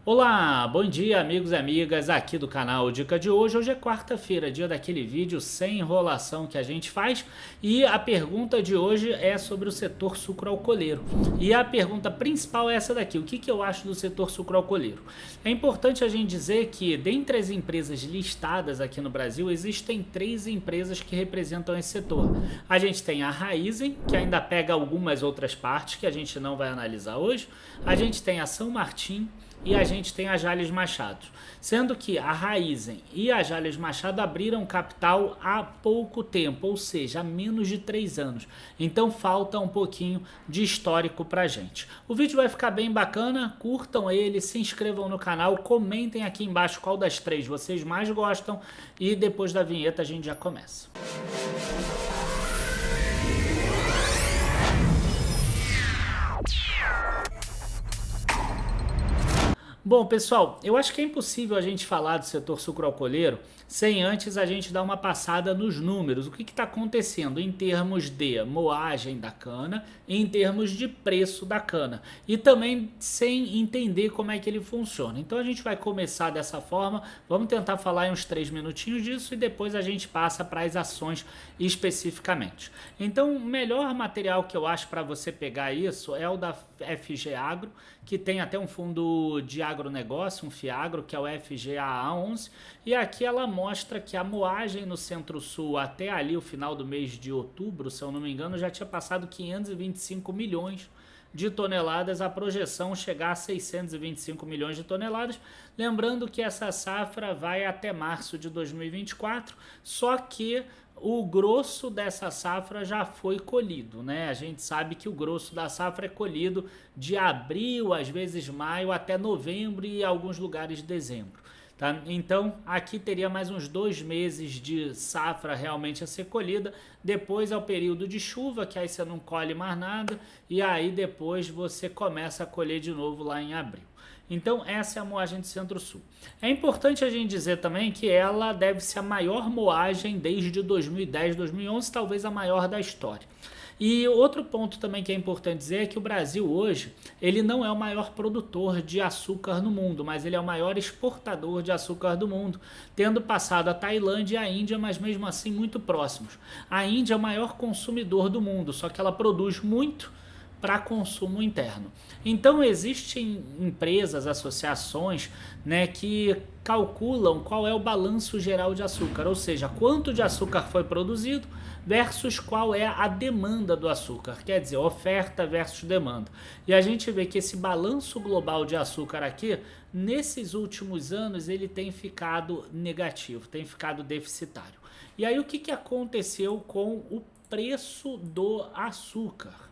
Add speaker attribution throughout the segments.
Speaker 1: Olá, bom dia amigos e amigas aqui do canal Dica de hoje. Hoje é quarta-feira, dia daquele vídeo sem enrolação que a gente faz, e a pergunta de hoje é sobre o setor sucroalcooleiro. E a pergunta principal é essa daqui: o que eu acho do setor sucroalcooleiro? É importante a gente dizer que dentre as empresas listadas aqui no Brasil, existem três empresas que representam esse setor. A gente tem a Raízen, que ainda pega algumas outras partes que a gente não vai analisar hoje. A gente tem a São Martin e a gente tem a Jalles Machado, sendo que a Raízen e a Jalles Machado abriram capital há pouco tempo, ou seja, há menos de 3 anos. Então falta um pouquinho de histórico pra gente. O vídeo vai ficar bem bacana, curtam ele, se inscrevam no canal, comentem aqui embaixo qual das três vocês mais gostam e depois da vinheta a gente já começa. Bom, pessoal, eu acho que é impossível a gente falar do setor sucroalcooleiro sem antes a gente dar uma passada nos números. O que está acontecendo em termos de moagem da cana, em termos de preço da cana, e também sem entender como é que ele funciona. Então a gente vai começar dessa forma, vamos tentar falar em uns 3 minutinhos disso e depois a gente passa para as ações especificamente. Então o melhor material que eu acho para você pegar isso é o da FG Agro, que tem até um fundo de agronegócio, um FIAGRO, que é o FGAA11, e aqui ela mostra que a moagem no Centro-Sul até ali o final do mês de outubro, se eu não me engano, já tinha passado 525 milhões de toneladas, a projeção chegar a 625 milhões de toneladas, lembrando que essa safra vai até março de 2024, só que o grosso dessa safra já foi colhido, né? A gente sabe que o grosso da safra é colhido de abril, às vezes maio, até novembro e em alguns lugares dezembro. Tá? Então aqui teria mais uns 2 meses de safra realmente a ser colhida, depois é o período de chuva, que aí você não colhe mais nada, e aí depois você começa a colher de novo lá em abril. Então essa é a moagem do Centro-Sul. É importante a gente dizer também que ela deve ser a maior moagem desde 2010, 2011, talvez a maior da história. E outro ponto também que é importante dizer é que o Brasil hoje, ele não é o maior produtor de açúcar no mundo, mas ele é o maior exportador de açúcar do mundo, tendo passado a Tailândia e a Índia, mas mesmo assim muito próximos. A Índia é o maior consumidor do mundo, só que ela produz muito para consumo interno. Então existem empresas, associações, né, que calculam qual é o balanço geral de açúcar, ou seja, quanto de açúcar foi produzido versus qual é a demanda do açúcar, quer dizer, oferta versus demanda. E a gente vê que esse balanço global de açúcar aqui, nesses últimos anos, ele tem ficado negativo, tem ficado deficitário. E aí o que aconteceu com o preço do açúcar?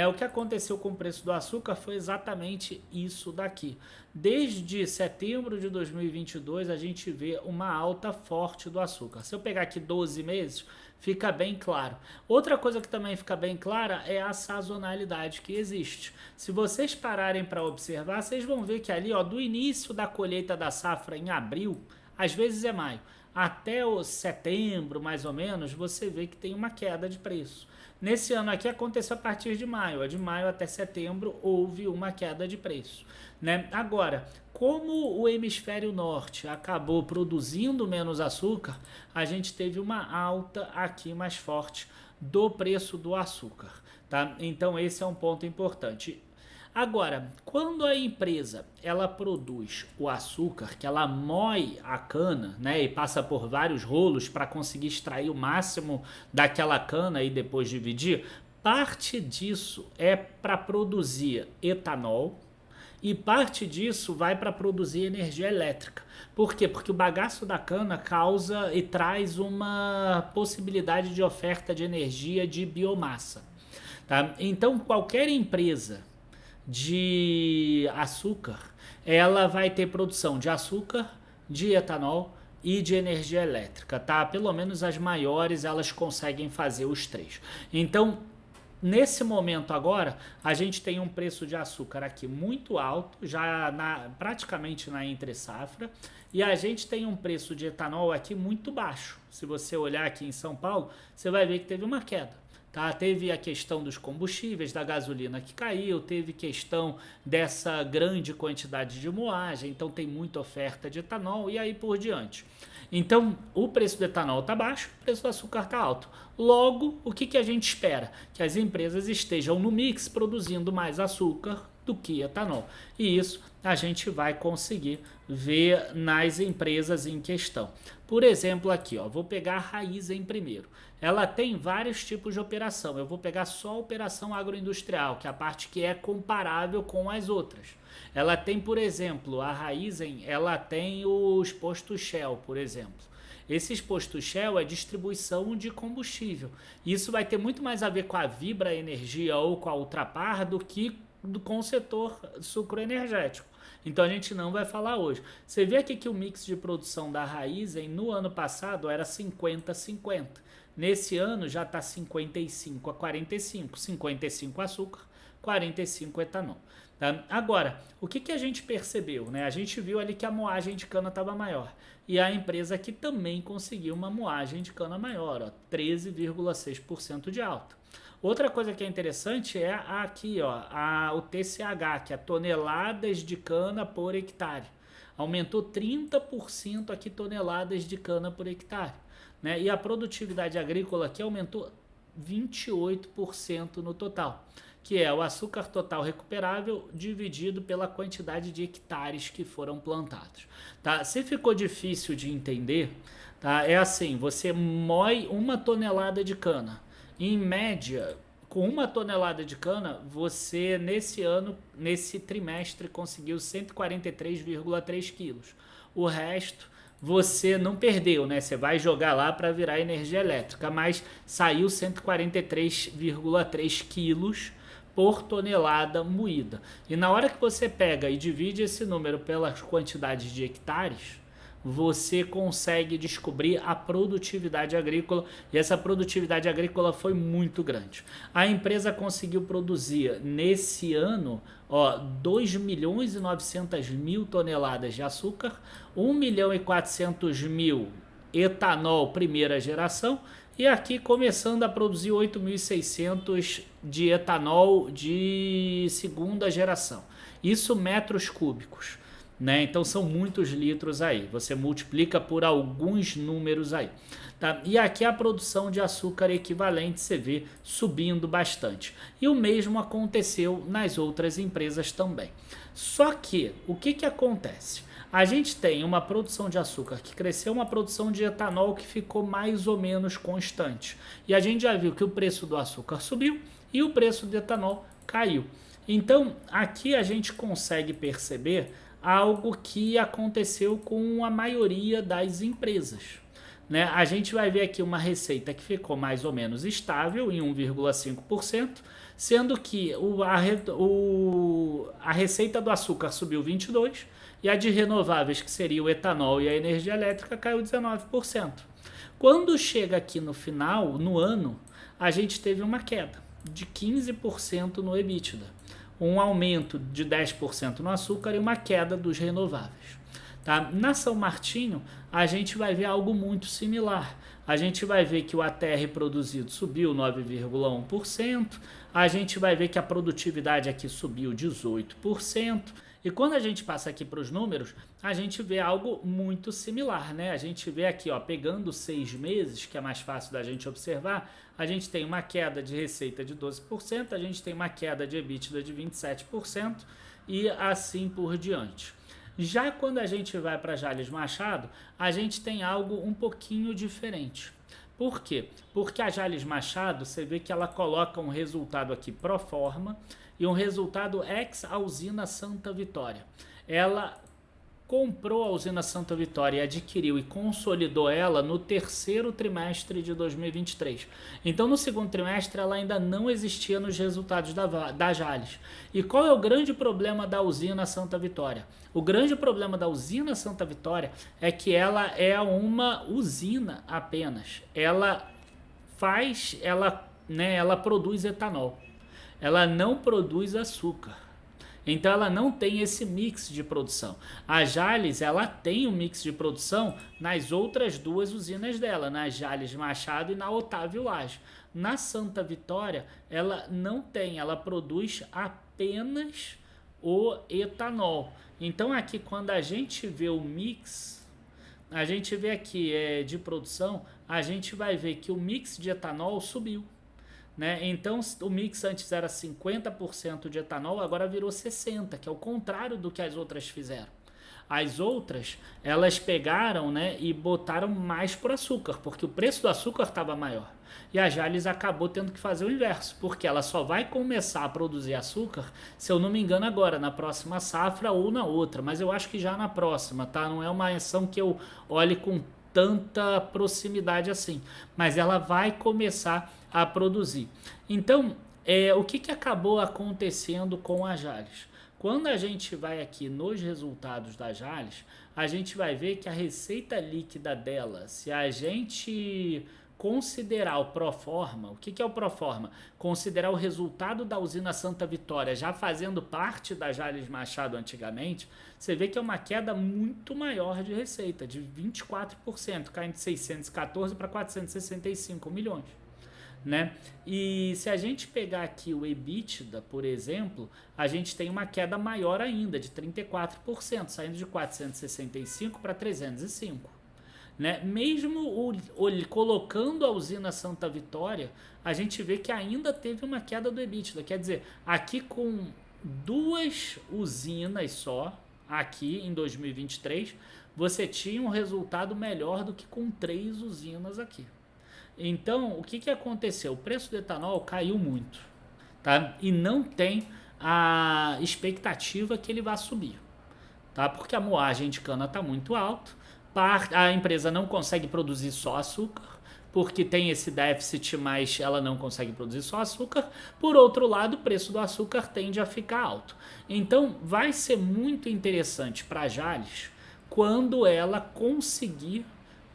Speaker 1: O que aconteceu com o preço do açúcar foi exatamente isso daqui. Desde setembro de 2022 a gente vê uma alta forte do açúcar. Se eu pegar aqui 12 meses, fica bem claro. Outra coisa que também fica bem clara é a sazonalidade que existe. Se vocês pararem para observar, vocês vão ver que ali, ó, do início da colheita da safra em abril, às vezes é maio, até o setembro mais ou menos, você vê que tem uma queda de preço. Nesse ano aqui aconteceu a partir de maio, de maio até setembro houve uma queda de preço, né? Agora, como o hemisfério norte acabou produzindo menos açúcar, a gente teve uma alta aqui mais forte do preço do açúcar, tá? Então esse é um ponto importante. Agora, quando a empresa ela produz o açúcar, que ela moe a cana, né, e passa por vários rolos para conseguir extrair o máximo daquela cana e depois dividir, parte disso é para produzir etanol e parte disso vai para produzir energia elétrica. Por quê? Porque o bagaço da cana causa e traz uma possibilidade de oferta de energia de biomassa, tá? Então, qualquer empresa de açúcar, ela vai ter produção de açúcar, de etanol e de energia elétrica, tá? Pelo menos as maiores, elas conseguem fazer os três. Então, nesse momento agora, a gente tem um preço de açúcar aqui muito alto, já praticamente na entre safra, e a gente tem um preço de etanol aqui muito baixo. Se você olhar aqui em São Paulo, você vai ver que teve uma queda. tá? Teve a questão dos combustíveis, da gasolina que caiu, teve questão dessa grande quantidade de moagem, então tem muita oferta de etanol e aí por diante. Então, o preço do etanol está baixo, o preço do açúcar está alto. Logo, o que a gente espera? Que as empresas estejam no mix produzindo mais açúcar do que etanol. E isso a gente vai conseguir ver nas empresas em questão. Por exemplo, aqui, ó, vou pegar a Raízen primeiro. Ela tem vários tipos de operação. Eu vou pegar só a operação agroindustrial, que é a parte que é comparável com as outras. Ela tem, por exemplo, a Raízen, ela tem os postos Shell, por exemplo. Esses postos Shell é distribuição de combustível. Isso vai ter muito mais a ver com a Vibra Energia ou com a Ultrapar do que com o setor sucroenergético. Então a gente não vai falar hoje. Você vê aqui que o mix de produção da Raízen no ano passado era 50-50. Nesse ano já está 55 a 45. 55 açúcar, 45 etanol. Tá? Agora, o que a gente percebeu? Né? A gente viu ali que a moagem de cana estava maior. E a empresa aqui também conseguiu uma moagem de cana maior, 13,6% de alta. Outra coisa que é interessante é aqui, ó, o TCH, que é toneladas de cana por hectare. Aumentou 30% aqui toneladas de cana por hectare. Né? E a produtividade agrícola aqui aumentou 28% no total, que é o açúcar total recuperável dividido pela quantidade de hectares que foram plantados. Tá? Se ficou difícil de entender, tá? É assim, você moe 1 tonelada de cana. Em média, com 1 tonelada de cana, você nesse trimestre conseguiu 143,3 quilos. O resto você não perdeu, né? Você vai jogar lá para virar energia elétrica, mas saiu 143,3 quilos por tonelada moída. E na hora que você pega e divide esse número pelas quantidades de hectares, você consegue descobrir a produtividade agrícola, e essa produtividade agrícola foi muito grande. A empresa conseguiu produzir nesse ano 2.900.000 toneladas de açúcar, 1.400.000 etanol primeira geração, e aqui começando a produzir 8.600 de etanol de segunda geração. Isso metros cúbicos. Né? Então são muitos litros aí, você multiplica por alguns números aí, tá? E aqui a produção de açúcar equivalente você vê subindo bastante, e o mesmo aconteceu nas outras empresas também. Só que o que acontece? A gente tem uma produção de açúcar que cresceu, uma produção de etanol que ficou mais ou menos constante, e a gente já viu que o preço do açúcar subiu e o preço do etanol caiu. Então aqui a gente consegue perceber algo que aconteceu com a maioria das empresas. Né? A gente vai ver aqui uma receita que ficou mais ou menos estável em 1,5%, sendo que a receita do açúcar subiu 22% e a de renováveis, que seria o etanol e a energia elétrica, caiu 19%. Quando chega aqui no final, no ano, a gente teve uma queda de 15% no EBITDA. Um aumento de 10% no açúcar e uma queda dos renováveis. Tá? Na São Martinho, a gente vai ver algo muito similar. A gente vai ver que o ATR produzido subiu 9,1%, a gente vai ver que a produtividade aqui subiu 18%, e quando a gente passa aqui para os números, a gente vê algo muito similar, né? A gente vê aqui, ó, pegando 6 meses, que é mais fácil da gente observar, a gente tem uma queda de receita de 12%, a gente tem uma queda de EBITDA de 27% e assim por diante. Já quando a gente vai para Jalles Machado, a gente tem algo um pouquinho diferente. Por quê? Porque a Jalles Machado, você vê que ela coloca um resultado aqui pro forma e um resultado ex a usina Santa Vitória. Ela comprou a usina Santa Vitória e adquiriu e consolidou ela no terceiro trimestre de 2023. Então, no segundo trimestre, ela ainda não existia nos resultados da Jalles. E qual é o grande problema da usina Santa Vitória? O grande problema da usina Santa Vitória é que ela é uma usina apenas. Ela produz etanol. Ela não produz açúcar. Então ela não tem esse mix de produção. A Jalles, ela tem um mix de produção nas outras duas usinas dela, na Jalles Machado e na Otávio Lage. Na Santa Vitória, ela não tem, ela produz apenas o etanol. Então aqui quando a gente vê o mix, a gente vê aqui de produção, a gente vai ver que o mix de etanol subiu, né? Então o mix antes era 50% de etanol, agora virou 60%, que é o contrário do que as outras fizeram. As outras, elas pegaram, né, e botaram mais pro açúcar, porque o preço do açúcar estava maior. E a Jalles acabou tendo que fazer o inverso, porque ela só vai começar a produzir açúcar, se eu não me engano agora, na próxima safra ou na outra, mas eu acho que já na próxima, tá? Não é uma ação que eu olhe com tanta proximidade assim, mas ela vai começar a produzir. Então, o que acabou acontecendo com a Jalles? Quando a gente vai aqui nos resultados da Jalles, a gente vai ver que a receita líquida dela, se a gente considerar o Proforma, o que é o Proforma? Considerar o resultado da usina Santa Vitória já fazendo parte da Jalles Machado antigamente, você vê que é uma queda muito maior de receita, de 24%, caindo de 614 para 465 milhões. Né? E se a gente pegar aqui o EBITDA, por exemplo, a gente tem uma queda maior ainda, de 34%, saindo de 465 para 305. Né? Mesmo colocando a usina Santa Vitória, a gente vê que ainda teve uma queda do EBITDA. Quer dizer, aqui com 2 usinas só, aqui em 2023, você tinha um resultado melhor do que com 3 usinas aqui. Então, o que aconteceu? O preço do etanol caiu muito, tá? E não tem a expectativa que ele vá subir, tá? Porque a moagem de cana está muito alta, a empresa não consegue produzir só açúcar, porque tem esse déficit, mas ela não consegue produzir só açúcar. Por outro lado, o preço do açúcar tende a ficar alto. Então, vai ser muito interessante para a Jalles quando ela conseguir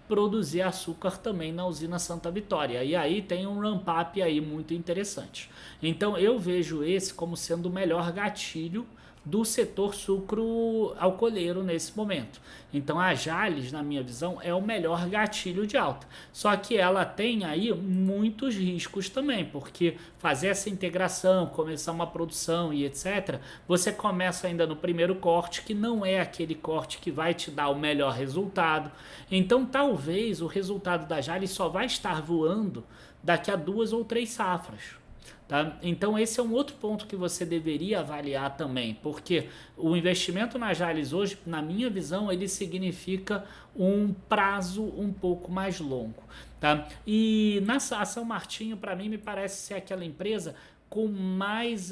Speaker 1: produzir açúcar também na usina Santa Vitória. E aí tem um ramp-up aí muito interessante. Então eu vejo esse como sendo o melhor gatilho do setor sucro alcooleiro nesse momento. Então a Jalles, na minha visão, é o melhor gatilho de alta. Só que ela tem aí muitos riscos também, porque fazer essa integração, começar uma produção e etc., você começa ainda no primeiro corte, que não é aquele corte que vai te dar o melhor resultado. Então talvez o resultado da Jalles só vai estar voando daqui a 2 ou 3 safras. Tá? Então esse é um outro ponto que você deveria avaliar também, porque o investimento na Jalles hoje, na minha visão, ele significa um prazo um pouco mais longo. Tá? E na São Martinho, para mim, me parece ser aquela empresa com mais,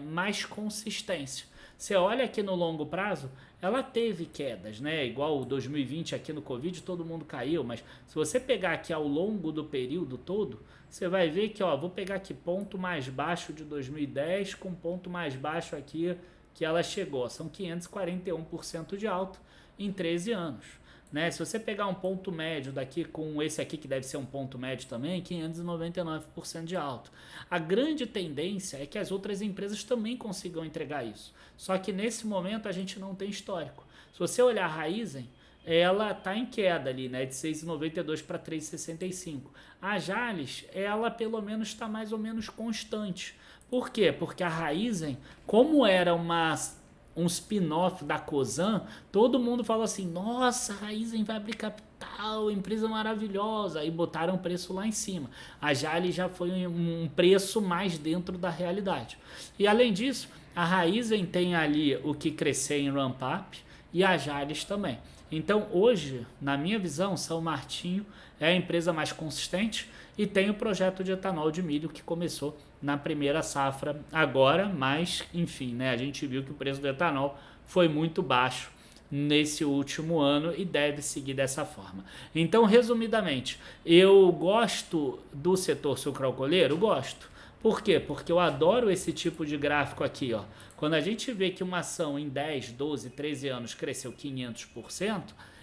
Speaker 1: mais consistência. Você olha aqui no longo prazo, ela teve quedas, né? Igual 2020 aqui no Covid, todo mundo caiu, mas se você pegar aqui ao longo do período todo, você vai ver que, vou pegar aqui ponto mais baixo de 2010 com ponto mais baixo aqui que ela chegou. São 541% de alta em 13 anos. Né? Se você pegar um ponto médio daqui com esse aqui, que deve ser um ponto médio também, 599% de alta. A grande tendência é que as outras empresas também consigam entregar isso. Só que nesse momento a gente não tem histórico. Se você olhar a Raízen, ela está em queda ali, né, de 6,92 para 3,65. A Jalles, ela pelo menos está mais ou menos constante. Por quê? Porque a Raízen, como era um spin-off da Cosan, todo mundo fala assim, nossa, a Raízen vai abrir capital, empresa maravilhosa, e botaram o preço lá em cima. A Jalles já foi um preço mais dentro da realidade. E além disso, a Raízen tem ali o que crescer em ramp-up e a Jalles também. Então hoje, na minha visão, São Martinho é a empresa mais consistente e tem o projeto de etanol de milho que começou na primeira safra agora, mas enfim, né, a gente viu que o preço do etanol foi muito baixo nesse último ano e deve seguir dessa forma. Então, resumidamente, eu gosto do setor sucroalcooleiro? Gosto. Por quê? Porque eu adoro esse tipo de gráfico aqui, ó. Quando a gente vê que uma ação em 10, 12, 13 anos cresceu 500%,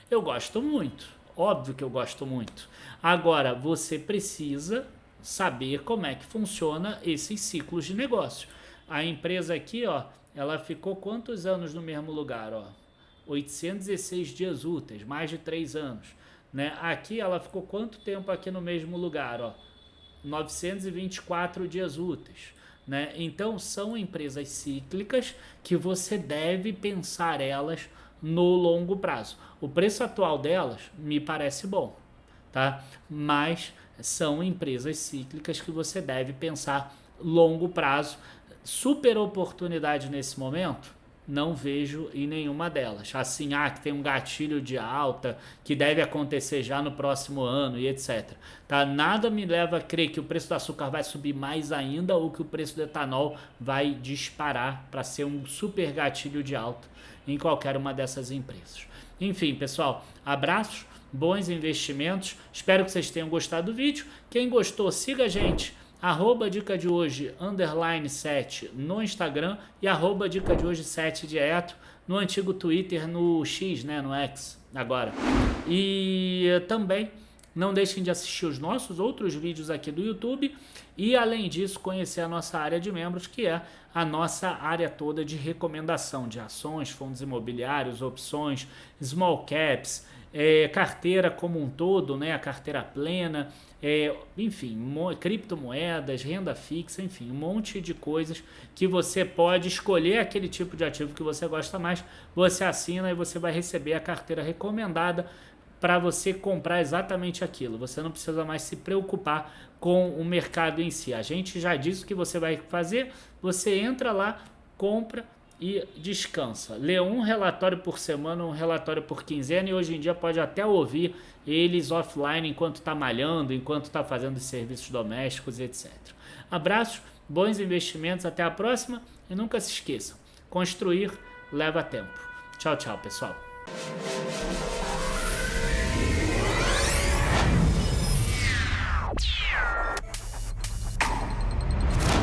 Speaker 1: eu gosto muito. Óbvio que eu gosto muito. Agora, você precisa saber como é que funciona esses ciclos de negócio. A empresa aqui, ó, ela ficou quantos anos no mesmo lugar, ó? 816 dias úteis, mais de 3 anos. Né? Aqui ela ficou quanto tempo aqui no mesmo lugar, ó? 924 dias úteis, né? Então são empresas cíclicas que você deve pensar elas no longo prazo. O preço atual delas me parece bom, tá? Mas são empresas cíclicas que você deve pensar longo prazo. Super oportunidade nesse momento? Não vejo em nenhuma delas. Assim, que tem um gatilho de alta que deve acontecer já no próximo ano e etc. Tá? Nada me leva a crer que o preço do açúcar vai subir mais ainda ou que o preço do etanol vai disparar para ser um super gatilho de alta em qualquer uma dessas empresas. Enfim, pessoal, abraços, bons investimentos. Espero que vocês tenham gostado do vídeo. Quem gostou, siga a gente. @dica de hoje _7 no Instagram e @dica de hoje 7 direto no antigo Twitter, no X, né, no X agora. E também não deixem de assistir os nossos outros vídeos aqui do YouTube e, além disso, conhecer a nossa área de membros, que é a nossa área toda de recomendação de ações, fundos imobiliários, opções, small caps, carteira como um todo, né, a carteira plena, enfim, criptomoedas, renda fixa, enfim, um monte de coisas que você pode escolher aquele tipo de ativo que você gosta mais, você assina e você vai receber a carteira recomendada para você comprar exatamente aquilo. Você não precisa mais se preocupar com o mercado em si. A gente já disse o que você vai fazer, você entra lá, compra e descansa. Lê um relatório por semana, um relatório por quinzena, e hoje em dia pode até ouvir eles offline enquanto está malhando, enquanto está fazendo serviços domésticos, etc. Abraços, bons investimentos, até a próxima e nunca se esqueçam, construir leva tempo. Tchau, tchau, pessoal.